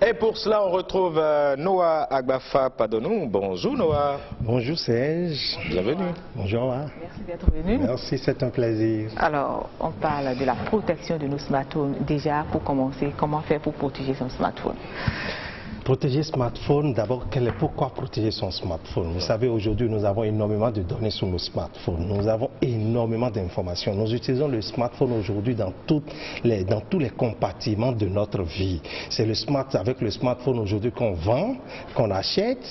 Et pour cela, on retrouve Noah Agbafa Padonou. Bonjour Noah. Bonjour Serge. Bienvenue. Bonjour. Merci d'être venu. Merci, c'est un plaisir. Alors, on parle de la protection de nos smartphones. Déjà, pour commencer, comment faire pour protéger son smartphone? Protéger smartphone, d'abord, pourquoi protéger son smartphone? Vous savez, aujourd'hui, nous avons énormément de données sur nos smartphones. Nous avons énormément d'informations. Nous utilisons le smartphone aujourd'hui dans tous les compartiments de notre vie. C'est avec le smartphone aujourd'hui qu'on vend, qu'on achète.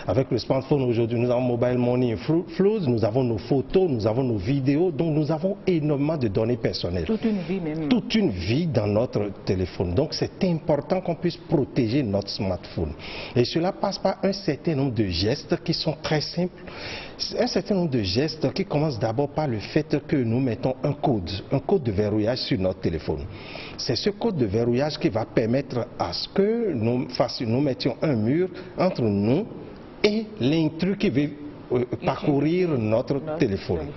Avec le smartphone aujourd'hui, nous avons mobile money flows, nous avons nos photos, nous avons nos vidéos. Donc, nous avons énormément de données personnelles. Toute une vie même. Toute une vie dans notre téléphone. Donc, c'est important qu'on puisse protéger notre smartphone. Et cela passe par un certain nombre de gestes qui sont très simples. Un certain nombre de gestes qui commencent d'abord par le fait que nous mettons un code de verrouillage sur notre téléphone. C'est ce code de verrouillage qui va permettre à ce que nous mettions un mur entre nous et l'intrus qui veut parcourir notre téléphone.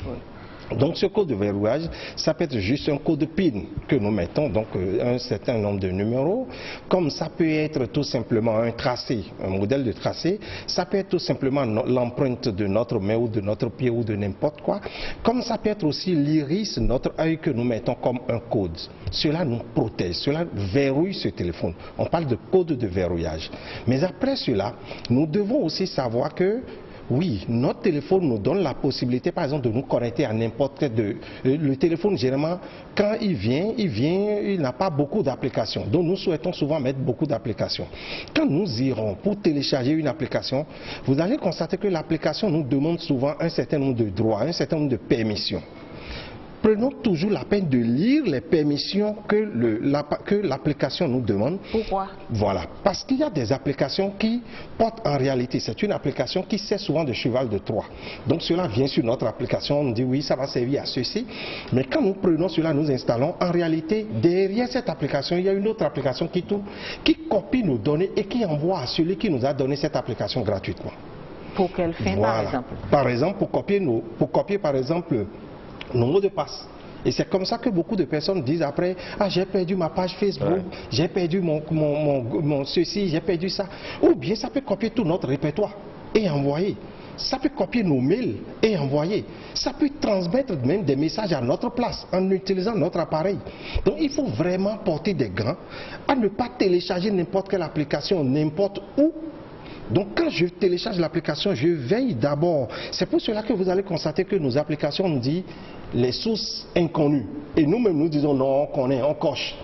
Donc ce code de verrouillage, ça peut être juste un code PIN que nous mettons, donc un certain nombre de numéros, comme ça peut être tout simplement un tracé, un modèle de tracé, ça peut être tout simplement l'empreinte de notre main ou de notre pied ou de n'importe quoi, comme ça peut être aussi l'iris, notre œil que nous mettons comme un code. Cela nous protège, cela verrouille ce téléphone. On parle de code de verrouillage. Mais après cela, nous devons aussi savoir que oui, notre téléphone nous donne la possibilité, par exemple, de nous connecter à n'importe quel... Le téléphone, généralement, quand il n'a pas beaucoup d'applications. Donc, nous souhaitons souvent mettre beaucoup d'applications. Quand nous irons pour télécharger une application, vous allez constater que l'application nous demande souvent un certain nombre de droits, un certain nombre de permissions. Prenons toujours la peine de lire les permissions que l'application nous demande. Pourquoi? Voilà, parce qu'il y a des applications qui portent en réalité, c'est une application qui sert souvent de cheval de Troie. Donc cela vient sur notre application, on dit oui, ça va servir à ceci. Mais quand nous prenons cela, nous installons, en réalité, derrière cette application, il y a une autre application qui copie nos données et qui envoie à celui qui nous a donné cette application gratuitement. Pour quelle fin, voilà. Par exemple? Par exemple, pour copier par exemple, nos mots de passe. Et c'est comme ça que beaucoup de personnes disent après, ah j'ai perdu ma page Facebook, j'ai perdu mon ceci, j'ai perdu ça. Ou bien ça peut copier tout notre répertoire et envoyer. Ça peut copier nos mails et envoyer. Ça peut transmettre même des messages à notre place en utilisant notre appareil. Donc il faut vraiment porter des gants à ne pas télécharger n'importe quelle application, n'importe où. Donc quand je télécharge l'application, je veille d'abord. C'est pour cela que vous allez constater que nos applications nous disent les sources inconnues. Et nous-mêmes nous disons non, on connaît, on coche.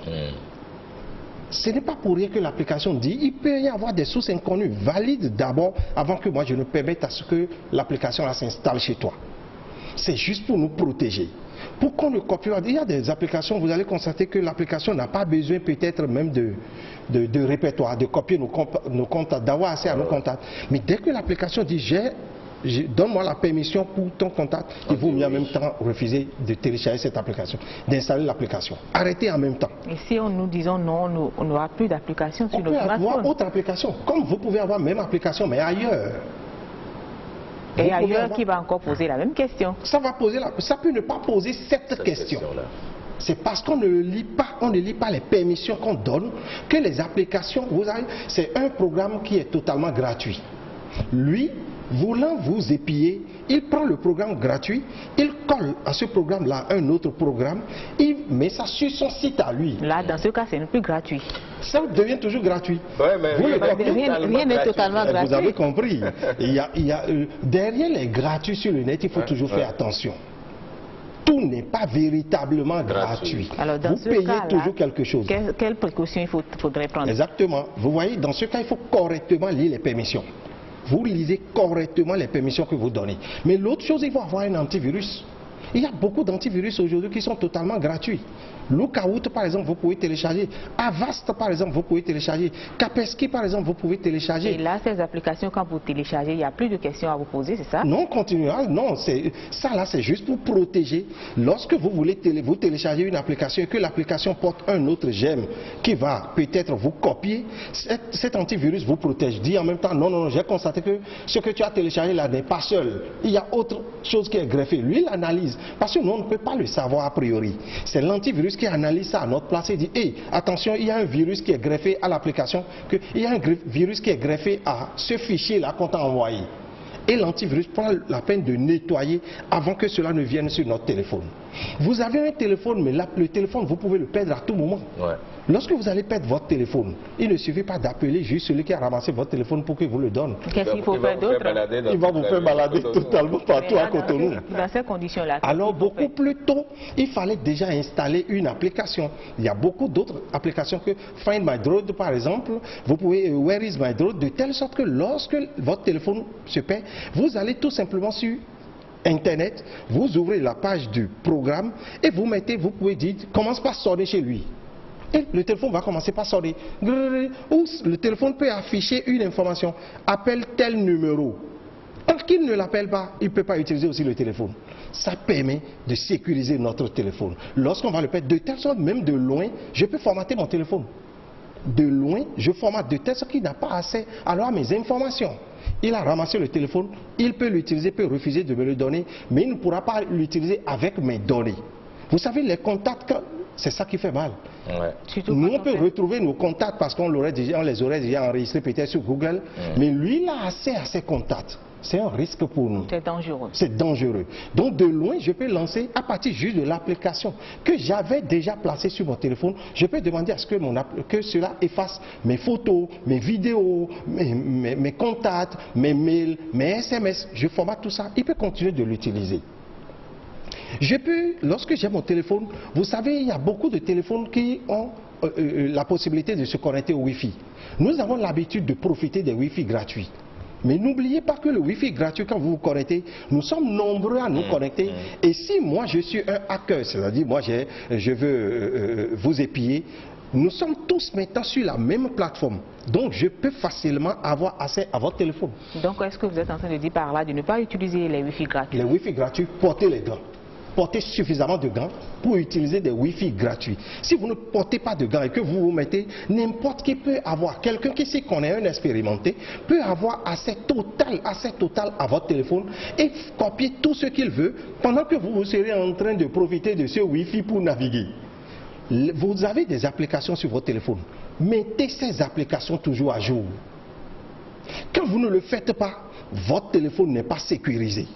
Ce n'est pas pour rien que l'application dit il peut y avoir des sources inconnues. Valide d'abord avant que moi je ne permette à ce que l'application s'installe chez toi. C'est juste pour nous protéger. Pour qu'on ne copie pas, il y a des applications, vous allez constater que l'application n'a pas besoin peut-être même de répertoire, de copier nos contacts, d'avoir accès à nos contacts. Mais dès que l'application dit donne-moi la permission pour ton contact, il vaut mieux en même temps refuser de télécharger cette application, d'installer l'application. Arrêtez en même temps. Et si nous disons non, on n'aura plus d'application sur notre smartphone? On peut avoir autre application, comme vous pouvez avoir même application, mais ailleurs. Et ailleurs qui va encore poser la même question. Ça peut ne pas poser cette question. C'est parce qu'on ne lit pas les permissions qu'on donne que les applications, c'est un programme qui est totalement gratuit. Lui, voulant vous épier, il prend le programme gratuit, il colle à ce programme-là un autre programme, il met ça sur son site à lui. Là, dans ce cas, c'est plus gratuit. Ça devient toujours gratuit. Ouais, mais rien n'est totalement gratuit. Vous avez compris. Derrière les gratuits sur le net, il faut toujours faire attention. Tout n'est pas véritablement gratuit. Alors, dans vous payez toujours quelque chose. Quelles précautions il faudrait prendre? Exactement. Vous voyez, dans ce cas, il faut correctement lire les permissions. Vous lisez correctement les permissions que vous donnez. Mais l'autre chose, il faut avoir un antivirus. Il y a beaucoup d'antivirus aujourd'hui qui sont totalement gratuits. Lookout, par exemple, vous pouvez télécharger. Avast, par exemple, vous pouvez télécharger. Kaspersky, par exemple, vous pouvez télécharger. Et là, ces applications, quand vous téléchargez, il n'y a plus de questions à vous poser, c'est ça? Non, continuera. Non, ça là, c'est juste pour protéger. Lorsque vous voulez vous télécharger une application et que l'application porte un autre gemme qui va peut-être vous copier, cet antivirus vous protège. Dit en même temps, non, non, j'ai constaté que ce que tu as téléchargé là n'est pas seul. Il y a autre chose qui est greffée. Lui, il analyse. parce que nous, on ne peut pas le savoir a priori. C'est l'antivirus qui analyse ça à notre place et dit « Hey, attention, il y a un virus qui est greffé à l'application, il y a un virus qui est greffé à ce fichier-là qu'on t'a envoyé. » Et l'antivirus prend la peine de nettoyer avant que cela ne vienne sur notre téléphone. Vous avez un téléphone, mais le téléphone, vous pouvez le perdre à tout moment. Ouais. Lorsque vous allez perdre votre téléphone, il ne suffit pas d'appeler juste celui qui a ramassé votre téléphone pour qu'il vous le donne. Qu'est-ce qu'il faut faire d'autre? Il va vous faire balader totalement partout à Cotonou. Dans ces conditions-là. Alors beaucoup plus tôt, il fallait déjà installer une application. Il y a beaucoup d'autres applications que Find My Drone par exemple. Vous pouvez Where is My Drone, de telle sorte que lorsque votre téléphone se perd, vous allez tout simplement sur Internet, vous ouvrez la page du programme et vous pouvez dire commence par sonner chez lui. Et le téléphone va commencer par sonner. Ou le téléphone peut afficher une information. Appelle tel numéro. Tant qu'il ne l'appelle pas, il ne peut pas utiliser aussi le téléphone. Ça permet de sécuriser notre téléphone. Lorsqu'on va le perdre, de telle sorte, même de loin, je peux formater mon téléphone. De loin, je formate de telle sorte qu'il n'a pas accès alors à mes informations. Il a ramassé le téléphone, il peut l'utiliser, peut refuser de me le donner, mais il ne pourra pas l'utiliser avec mes données. Vous savez, les contacts, c'est ça qui fait mal. Ouais. Nous, on peut retrouver nos contacts parce qu'on les aurait déjà enregistrés peut-être sur Google, mais lui, il a accès à ses contacts. C'est un risque pour nous. C'est dangereux. C'est dangereux. Donc de loin, je peux lancer à partir juste de l'application que j'avais déjà placée sur mon téléphone. Je peux demander à ce que cela efface mes photos, mes vidéos, mes contacts, mes mails, mes SMS. Je formate tout ça. Il peut continuer de l'utiliser. Je peux, lorsque j'ai mon téléphone, vous savez, il y a beaucoup de téléphones qui ont la possibilité de se connecter au Wi-Fi. Nous avons l'habitude de profiter des Wi-Fi gratuits. Mais n'oubliez pas que le Wi-Fi gratuit, quand vous vous connectez, nous sommes nombreux à nous connecter. Et si moi je suis un hacker, c'est-à-dire moi je veux vous épier, nous sommes tous maintenant sur la même plateforme. Donc je peux facilement avoir accès à votre téléphone. Donc est-ce que vous êtes en train de dire par là de ne pas utiliser les Wi-Fi gratuits? Les Wi-Fi gratuits, portez les gants. Portez suffisamment de gants pour utiliser des Wi-Fi gratuits. Si vous ne portez pas de gants et que vous vous mettez, n'importe qui peut avoir, quelqu'un qui s'y connaît, un expérimenté, peut avoir accès total à votre téléphone et copier tout ce qu'il veut pendant que vous serez en train de profiter de ce Wi-Fi pour naviguer. Vous avez des applications sur votre téléphone. Mettez ces applications toujours à jour. Quand vous ne le faites pas, votre téléphone n'est pas sécurisé.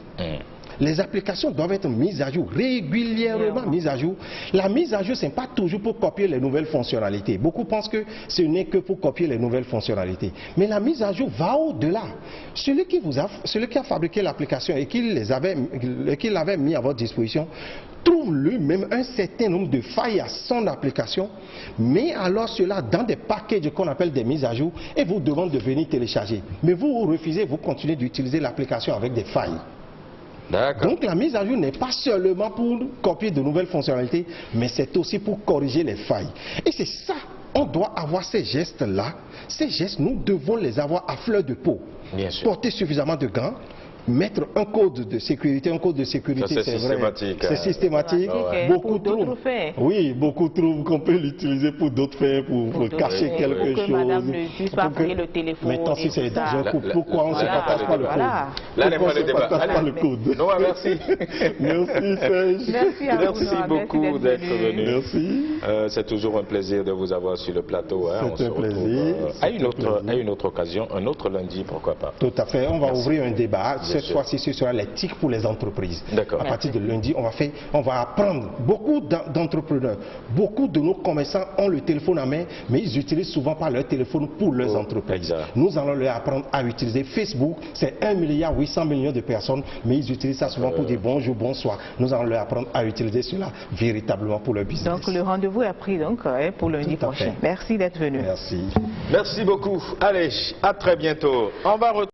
Les applications doivent être mises à jour, régulièrement mises à jour. La mise à jour, ce n'est pas toujours pour copier les nouvelles fonctionnalités. Beaucoup pensent que ce n'est que pour copier les nouvelles fonctionnalités. Mais la mise à jour va au-delà. Celui qui a fabriqué l'application et qui l'avait mis à votre disposition, trouve lui-même un certain nombre de failles à son application, mais alors cela dans des packages qu'on appelle des mises à jour et vous demande de venir télécharger. Mais vous refusez, vous continuez d'utiliser l'application avec des failles. Donc la mise à jour n'est pas seulement pour copier de nouvelles fonctionnalités, mais c'est aussi pour corriger les failles. Et c'est ça, on doit avoir ces gestes-là. Ces gestes, nous devons les avoir à fleur de peau. Bien sûr. Porter suffisamment de gants, mettre un code de sécurité, c'est systématique. C'est systématique. Beaucoup trouvent. Oui, beaucoup trouvent qu'on peut l'utiliser pour d'autres fins, pour cacher quelque chose. Madame ne puisse pas fouiller le téléphone. Maintenant, si c'est dans un couple, pourquoi on ne se partage pas le code? Là, n'est pas le débat. Pas le code. Non, merci. Merci, Serge. Merci beaucoup d'être venu. Merci. C'est toujours un plaisir de vous avoir sur le plateau. C'est un plaisir. À une autre occasion, un autre lundi, pourquoi pas. Tout à fait. On va ouvrir un débat. Cette fois-ci, ce sera l'éthique pour les entreprises. À partir de lundi, on va apprendre. Beaucoup d'entrepreneurs, beaucoup de nos commerçants ont le téléphone en main, mais ils n'utilisent souvent pas leur téléphone pour leurs entreprises. Nous allons leur apprendre à utiliser Facebook. C'est 1,8 milliard de personnes, mais ils utilisent ça souvent pour dire bonjour, bonsoir. Nous allons leur apprendre à utiliser cela véritablement pour leur business. Donc le rendez-vous est pris donc, pour lundi prochain. Merci d'être venu. Merci. Merci beaucoup. Allez, à très bientôt. On va